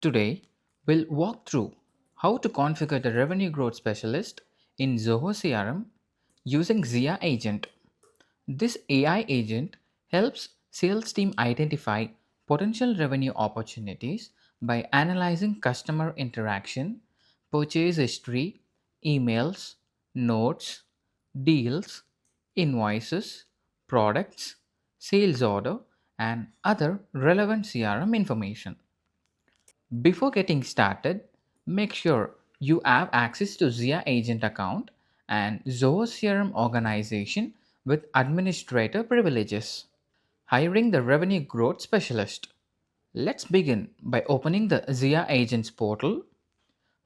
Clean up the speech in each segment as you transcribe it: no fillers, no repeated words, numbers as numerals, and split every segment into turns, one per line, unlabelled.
Today, we'll walk through how to configure the Revenue Growth Specialist in Zoho CRM using Zia Agent. This AI agent helps sales team identify potential revenue opportunities by analyzing customer interaction, purchase history, emails, notes, deals, invoices, products, sales order, and other relevant CRM information. Before getting started, make sure you have access to Zia Agent account and Zoho CRM organization with administrator privileges. Hiring the Revenue Growth Specialist. Let's begin by opening the Zia Agents portal.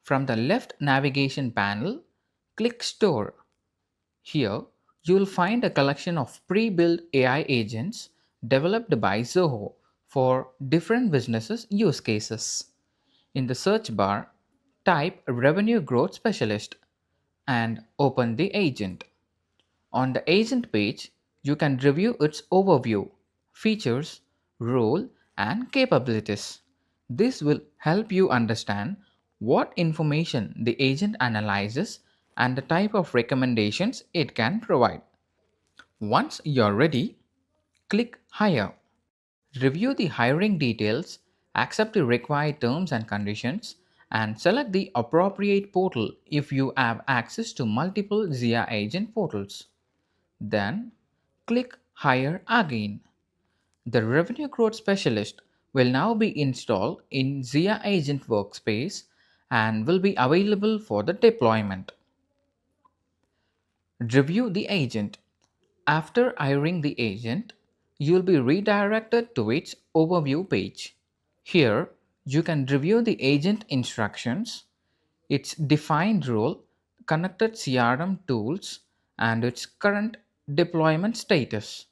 From the left navigation panel, click Store. Here, you will find a collection of pre-built AI agents developed by Zoho for different businesses use cases. In the search bar, type Revenue Growth Specialist and open the agent. On the agent page, you can review its overview, features, role, and capabilities. This will help you understand what information the agent analyzes and the type of recommendations it can provide. Once you're ready, click Hire. Review the hiring details, accept the required terms and conditions, and select the appropriate portal if you have access to multiple Zia Agent portals. Then, click Hire again. The Revenue Growth Specialist will now be installed in Zia Agent Workspace and will be available for the deployment. Review the agent. After hiring the agent, you will be redirected to its overview page. Here, you can review the agent instructions, its defined role, connected CRM tools, and its current deployment status.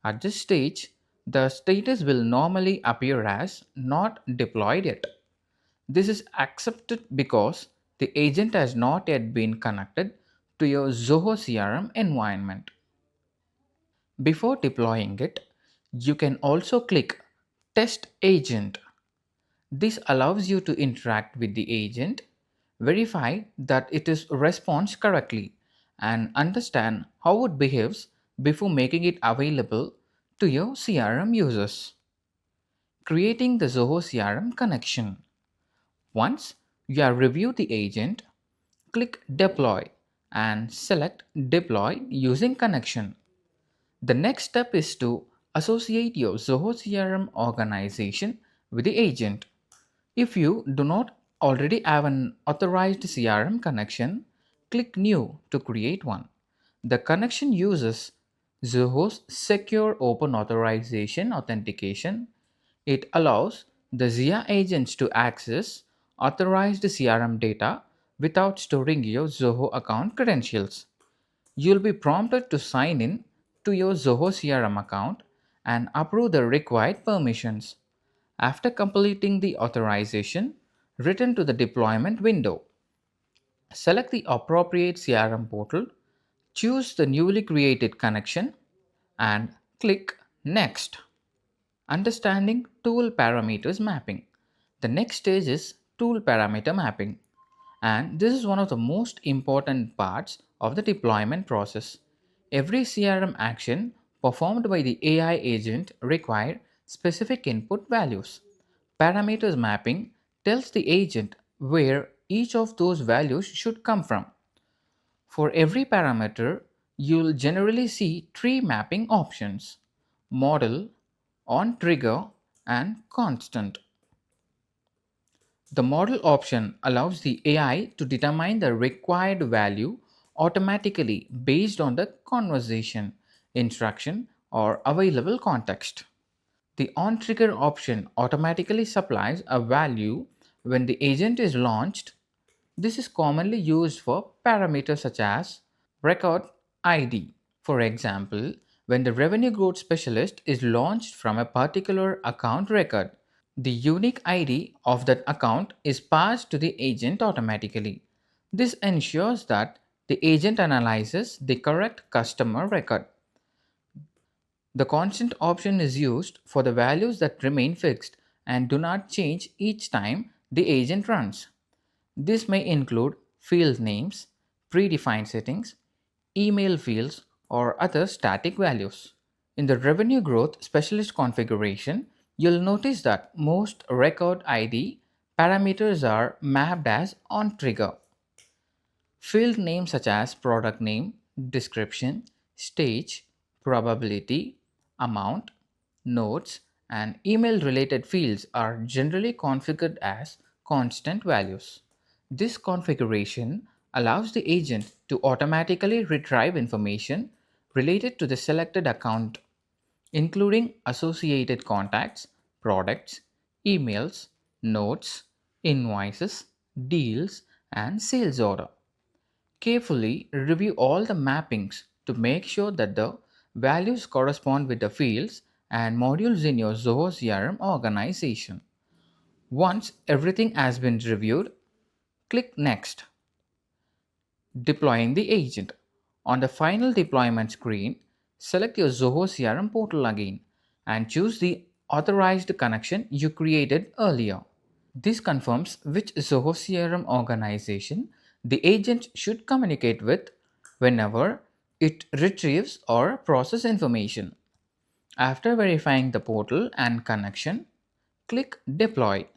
At this stage, the status will normally appear as not deployed yet. This is accepted because the agent has not yet been connected to your Zoho CRM environment. Before deploying it, you can also click Test Agent. This allows you to interact with the agent, verify that it is responds correctly, and understand how it behaves before making it available to your CRM users. Creating the Zoho CRM connection. Once you have reviewed the agent, click Deploy and select Deploy using connection. The next step is to associate your Zoho CRM organization with the agent. If you do not already have an authorized CRM connection, click New to create one. The connection uses Zoho's secure open authorization authentication. It allows the Zia agents to access authorized CRM data without storing your Zoho account credentials. You'll be prompted to sign in to your Zoho CRM account and approve the required permissions. After completing the authorization, return to the deployment window. Select the appropriate CRM portal, choose the newly created connection, and click Next. Understanding tool parameters mapping. The next stage is tool parameter mapping, and this is one of the most important parts of the deployment process. Every CRM action performed by the AI agent requires specific input values. Parameters mapping tells the agent where each of those values should come from. For every parameter, you'll generally see three mapping options: model, on trigger, and constant. The model option allows the AI to determine the required value automatically based on the conversation, instruction, or available context. The on trigger option automatically supplies a value when the agent is launched. This is commonly used for parameters such as record ID. For example, when the revenue growth specialist is launched from a particular account record, the unique ID of that account is passed to the agent automatically. This ensures that the agent analyzes the correct customer record. The constant option is used for the values that remain fixed and do not change each time the agent runs. This may include field names, predefined settings, email fields, or other static values. In the revenue growth specialist configuration, you'll notice that most record ID parameters are mapped as on trigger. Field names such as product name, description, stage, probability, amount, notes, and email related fields are generally configured as constant values. This configuration allows the agent to automatically retrieve information related to the selected account, including associated contacts, products, emails, notes, invoices, deals, and sales order. Carefully review all the mappings to make sure that the values correspond with the fields and modules in your Zoho CRM organization. Once everything has been reviewed, click Next. Deploying the agent. On the final deployment screen, select your Zoho CRM portal again and choose the authorized connection you created earlier. This confirms which Zoho CRM organization the agent should communicate with whenever it retrieves or processes information. After verifying the portal and connection, click Deploy.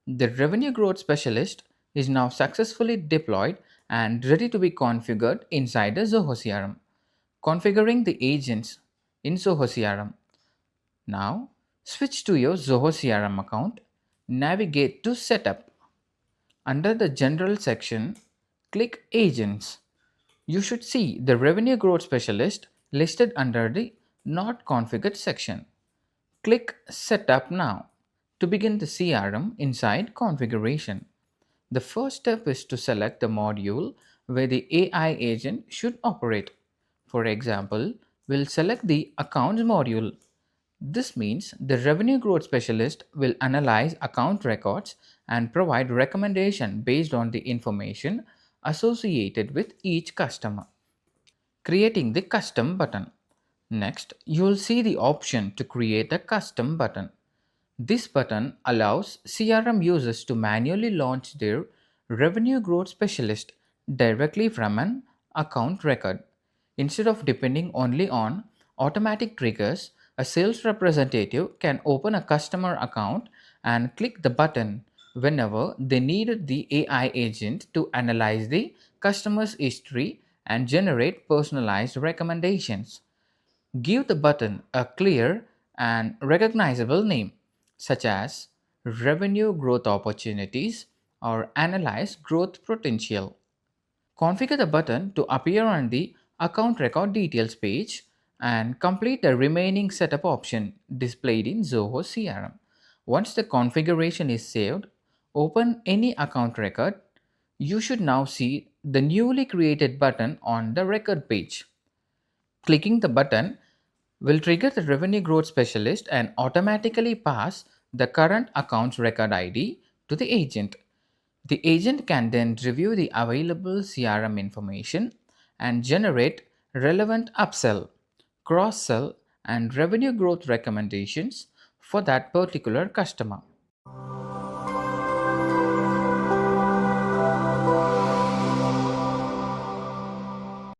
The Revenue Growth Specialist is now successfully deployed and ready to be configured inside the Zoho CRM. Configuring the agents in Zoho CRM. Now, switch to your Zoho CRM account. Navigate to Setup. Under the General section, click Agents. You should see the Revenue Growth Specialist listed under the Not Configured section. Click Setup now to begin the CRM inside Configuration. The first step is to select the module where the AI agent should operate. For example, we'll select the Accounts module. This means the revenue growth specialist will analyze account records and provide recommendation based on the information associated with each customer. Creating the custom button. Next, you will see the option to create a custom button. This button allows CRM users to manually launch their revenue growth specialist directly from an account record. Instead of depending only on automatic triggers, a sales representative can open a customer account and click the button whenever they need the AI agent to analyze the customer's history and generate personalized recommendations. Give the button a clear and recognizable name, such as Revenue Growth Opportunities or Analyze Growth Potential. Configure the button to appear on the Account Record Details page and complete the remaining setup option displayed in Zoho CRM. Once the configuration is saved, open any account record. You should now see the newly created button on the record page. Clicking the button will trigger the revenue growth specialist and automatically pass the current account's record ID to the agent. The agent can then review the available CRM information and generate relevant upsell, cross sell, and revenue growth recommendations for that particular customer.